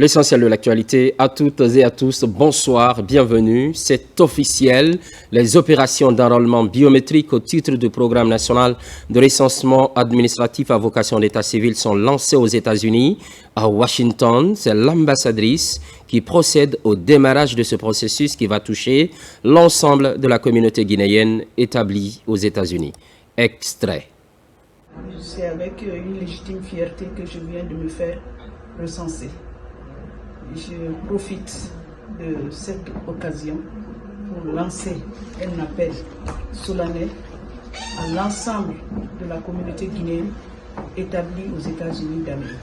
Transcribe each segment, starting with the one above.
L'essentiel de l'actualité, à toutes et à tous, bonsoir, bienvenue. C'est officiel, les opérations d'enrôlement biométrique au titre du programme national de recensement administratif à vocation d'état civil sont lancées aux États-Unis. À Washington, c'est l'ambassadrice qui procède au démarrage de ce processus qui va toucher l'ensemble de la communauté guinéenne établie aux États-Unis. Extrait. C'est avec une légitime fierté que je viens de me faire recenser. Je profite de cette occasion pour lancer un appel solennel à l'ensemble de la communauté guinéenne établie aux États-Unis d'Amérique.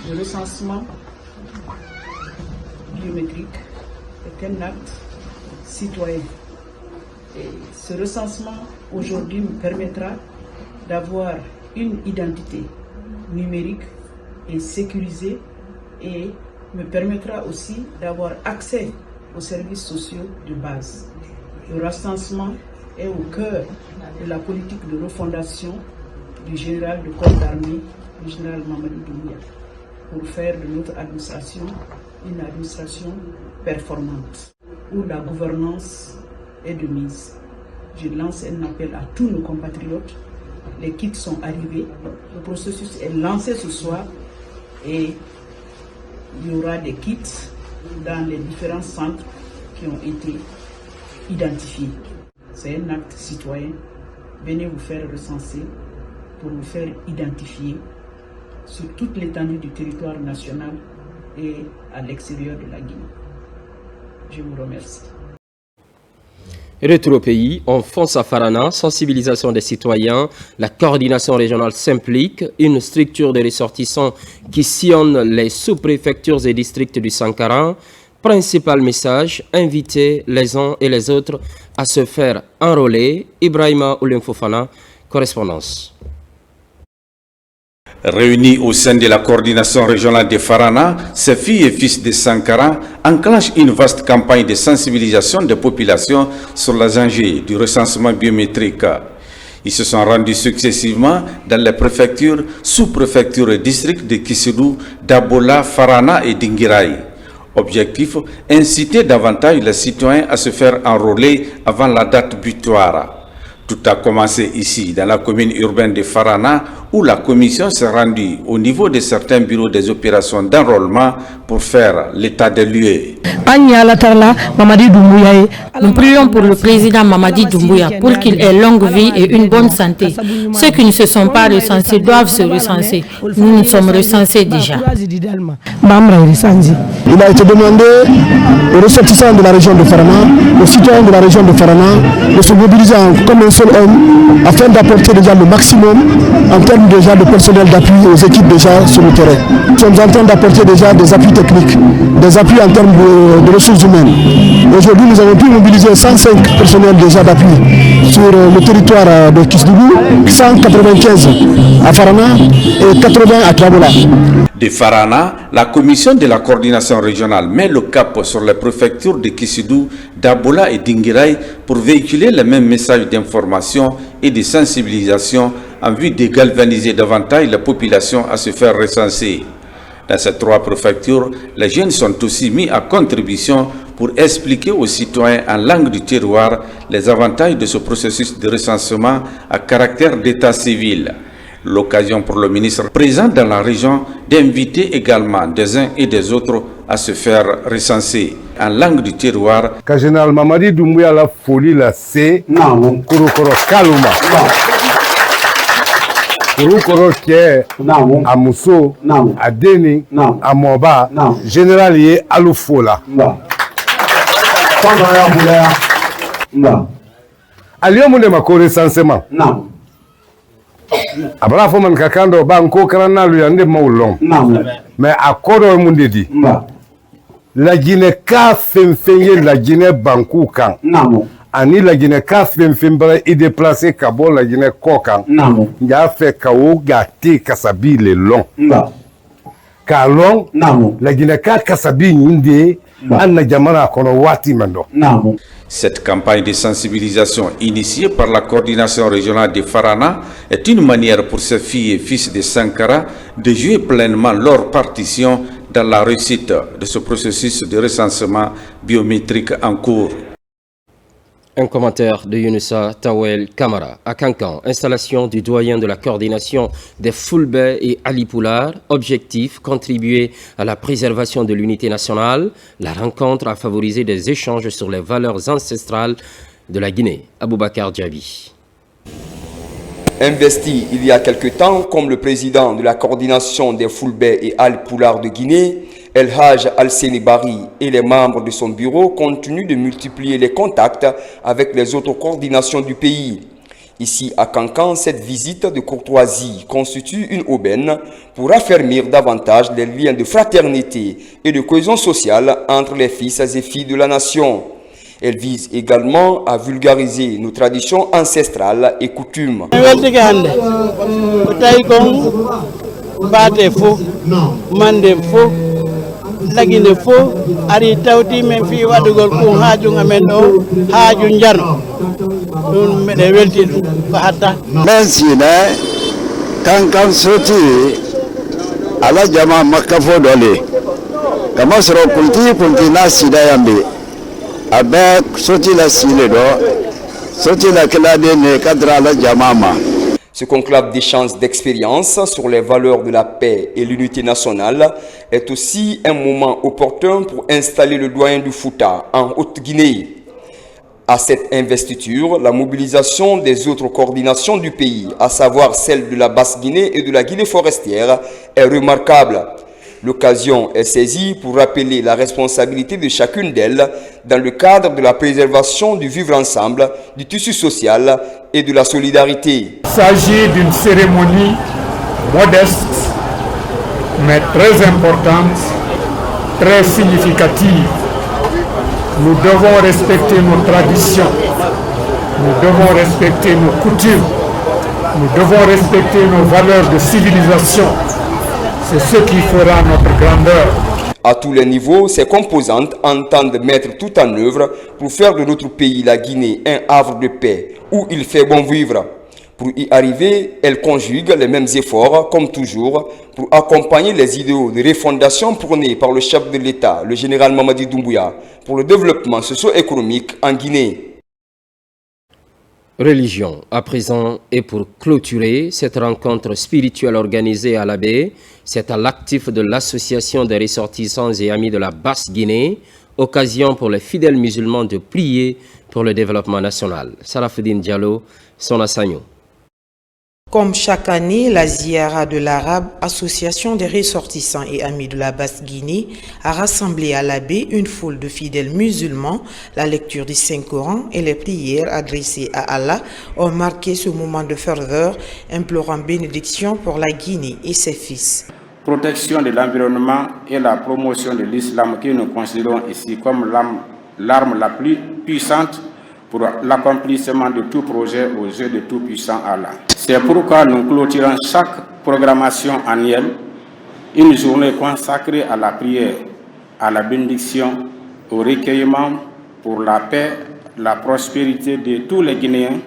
Le recensement biométrique est un acte citoyen. Et ce recensement aujourd'hui me permettra d'avoir une identité numérique et sécurisée et me permettra aussi d'avoir accès aux services sociaux de base. Le recensement est au cœur de la politique de refondation du général de corps d'armée, le général Mamadi Doumbouya, pour faire de notre administration une administration performante, où la gouvernance est de mise. Je lance un appel à tous nos compatriotes. Les kits sont arrivés, le processus est lancé ce soir et il y aura des kits dans les différents centres qui ont été identifiés. C'est un acte citoyen. Venez vous faire recenser pour vous faire identifier sur toute l'étendue du territoire national et à l'extérieur de la Guinée. Je vous remercie. Retour au pays, on fonce à Farana, sensibilisation des citoyens, la coordination régionale s'implique, une structure de ressortissants qui sillonne les sous-préfectures et districts du Sankara. Principal message, inviter les uns et les autres à se faire enrôler. Ibrahima Oulim Fofana, correspondance. Réunis au sein de la coordination régionale de Farana, ces filles et fils de Sankara enclenchent une vaste campagne de sensibilisation des populations sur les enjeux du recensement biométrique. Ils se sont rendus successivement dans les préfectures, sous-préfectures et districts de Kissidou, Dabola, Farana et Dinguiraï. Objectif, inciter davantage les citoyens à se faire enrôler avant la date butoir. Tout a commencé ici, dans la commune urbaine de Farana, où la commission s'est rendue au niveau de certains bureaux des opérations d'enrôlement pour faire l'état des lieux. Nous prions pour le président Mamadi Doumbouya pour qu'il ait longue vie et une bonne santé. Ceux qui ne se sont pas recensés doivent se recenser. Nous nous sommes recensés déjà. Il a été demandé aux ressortissants de la région de Farana, aux citoyens de la région de Farana, de se mobiliser comme un seul homme afin d'apporter déjà le maximum en termes déjà de personnel d'appui aux équipes déjà sur le terrain. Nous sommes en train d'apporter déjà des appuis techniques, des appuis en termes de ressources humaines. Aujourd'hui, nous avons pu mobiliser 105 personnels déjà d'appui sur le territoire de Kisdougou, 195 à Farana et 80 à Trabola. De Farana, la commission de la coordination régionale met le cap sur les préfectures de Kissidou, Dabola et Dinguiraï pour véhiculer les mêmes messages d'information et de sensibilisation en vue de galvaniser davantage la population à se faire recenser. Dans ces trois préfectures, les jeunes sont aussi mis à contribution pour expliquer aux citoyens en langue du terroir les avantages de ce processus de recensement à caractère d'état civil. L'occasion pour le ministre présent dans la région d'inviter également des uns et des autres à se faire recenser en langue du terroir. Quand général Mamadi Doumbouya la folie la c'est Kurukoro Kaluma. Kurukoro Ké à Mousso, à Deni, à Moba, général Yé Aloufola. Aliyomu ne mako recensement. Abra fo man kakando banko karana lu yande maulon mais akodo munde di la Guinée ka fenfenye la Guinée banku kan ani la Guinée ka fenfembra i déplacer kabo la Guinée kokan ya fait kawo gati kasabi le long ka long la Guinée ka kasabi inde anna jamana kono wati mando. Cette campagne de sensibilisation initiée par la coordination régionale de Farana est une manière pour ces filles et fils de Sankara de jouer pleinement leur partition dans la réussite de ce processus de recensement biométrique en cours. Un commentaire de Yunusa Tawel Kamara. À Kankan, installation du doyen de la coordination des Fulbe et Ali Poular. Objectif, contribuer à la préservation de l'unité nationale. La rencontre a favorisé des échanges sur les valeurs ancestrales de la Guinée. Aboubakar Djabi. Investi il y a quelque temps comme le président de la coordination des Fulbe et Ali Poular de Guinée, El Haj Al-Seni Bari et les membres de son bureau continuent de multiplier les contacts avec les autres coordinations du pays. Ici à Kankan, cette visite de courtoisie constitue une aubaine pour affermir davantage les liens de fraternité et de cohésion sociale entre les fils et filles de la nation. Elle vise également à vulgariser nos traditions ancestrales et coutumes. lagine fo ari tawti men fi wadugol ko haaju ngamen do haaju njarno dum mede welti dum ko hatta merci ne kan soti ala jama makka fo dole kama soro kunti na sida yambe abe soti la sile do soti la klade ne kadra la jamama. Ce conclave d'échanges d'expérience sur les valeurs de la paix et l'unité nationale est aussi un moment opportun pour installer le doyen du Fouta en Haute-Guinée. À cette investiture, la mobilisation des autres coordinations du pays, à savoir celle de la Basse-Guinée et de la Guinée forestière, est remarquable. L'occasion est saisie pour rappeler la responsabilité de chacune d'elles dans le cadre de la préservation du vivre ensemble, du tissu social et de la solidarité. Il s'agit d'une cérémonie modeste, mais très importante, très significative. Nous devons respecter nos traditions, nous devons respecter nos coutumes, nous devons respecter nos valeurs de civilisation. C'est ce qui fera notre grandeur. À tous les niveaux, ces composantes entendent mettre tout en œuvre pour faire de notre pays, la Guinée, un havre de paix où il fait bon vivre. Pour y arriver, elles conjuguent les mêmes efforts, comme toujours, pour accompagner les idéaux de refondation prônés par le chef de l'État, le général Mamadi Doumbouya, pour le développement socio-économique en Guinée. Religion, à présent, et pour clôturer cette rencontre spirituelle organisée à l'Abbé, c'est à l'actif de l'association des ressortissants et amis de la Basse-Guinée, occasion pour les fidèles musulmans de prier pour le développement national. Sarafoudine Diallo, son assaillant. Comme chaque année, la Ziara de l'Arabe, association des ressortissants et amis de la Basse-Guinée, a rassemblé à l'Abbé une foule de fidèles musulmans. La lecture du Saint-Coran et les prières adressées à Allah ont marqué ce moment de ferveur, implorant bénédiction pour la Guinée et ses fils. Protection de l'environnement et la promotion de l'islam que nous considérons ici comme l'arme la plus puissante pour l'accomplissement de tout projet aux yeux de tout-puissant Allah. C'est pourquoi nous clôturons chaque programmation annuelle, une journée consacrée à la prière, à la bénédiction, au recueillement pour la paix, la prospérité de tous les Guinéens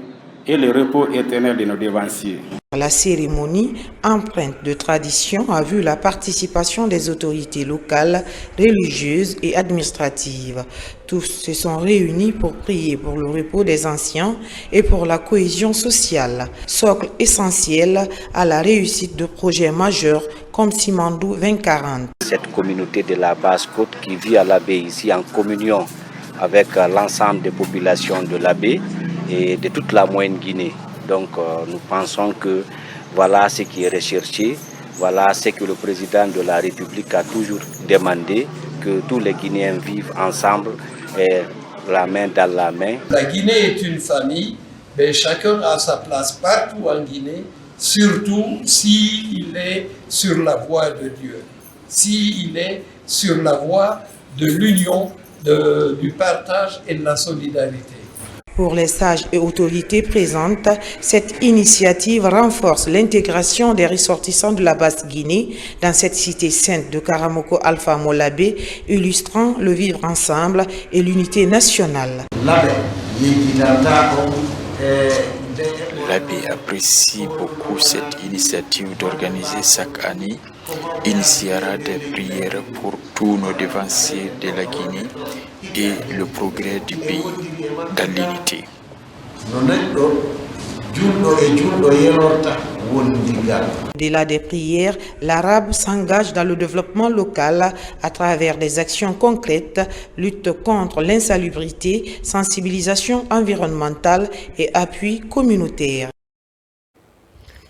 et le repos éternel de nos devanciers. La cérémonie, empreinte de tradition, a vu la participation des autorités locales, religieuses et administratives. Tous se sont réunis pour prier pour le repos des anciens et pour la cohésion sociale, socle essentiel à la réussite de projets majeurs comme Simandou 2040. Cette communauté de la Basse-Côte qui vit à l'Abbé ici en communion avec l'ensemble des populations de l'Abbé et de toute la Moyenne Guinée. Donc nous pensons que voilà ce qui est recherché, voilà ce que le président de la République a toujours demandé, que tous les Guinéens vivent ensemble, et la main dans la main. La Guinée est une famille, mais chacun a sa place partout en Guinée, surtout s'il est sur la voie de Dieu, s'il est sur la voie de l'union, du partage et de la solidarité. Pour les sages et autorités présentes, cette initiative renforce l'intégration des ressortissants de la Basse-Guinée dans cette cité sainte de Karamoko Alpha Molabé, illustrant le vivre ensemble et l'unité nationale. L'Abbé apprécie beaucoup cette initiative d'organiser chaque année une siara de prières pour tous nos devanciers de la Guinée et le progrès du pays dans l'unité. Au-delà des prières, l'arabe s'engage dans le développement local à travers des actions concrètes, lutte contre l'insalubrité, sensibilisation environnementale et appui communautaire.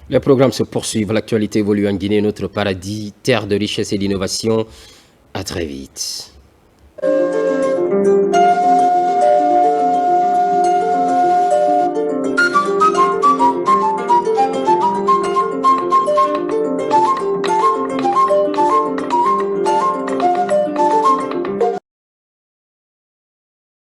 Les programmes se poursuivent, l'actualité évolue en Guinée, notre paradis, terre de richesse et d'innovation. À très vite.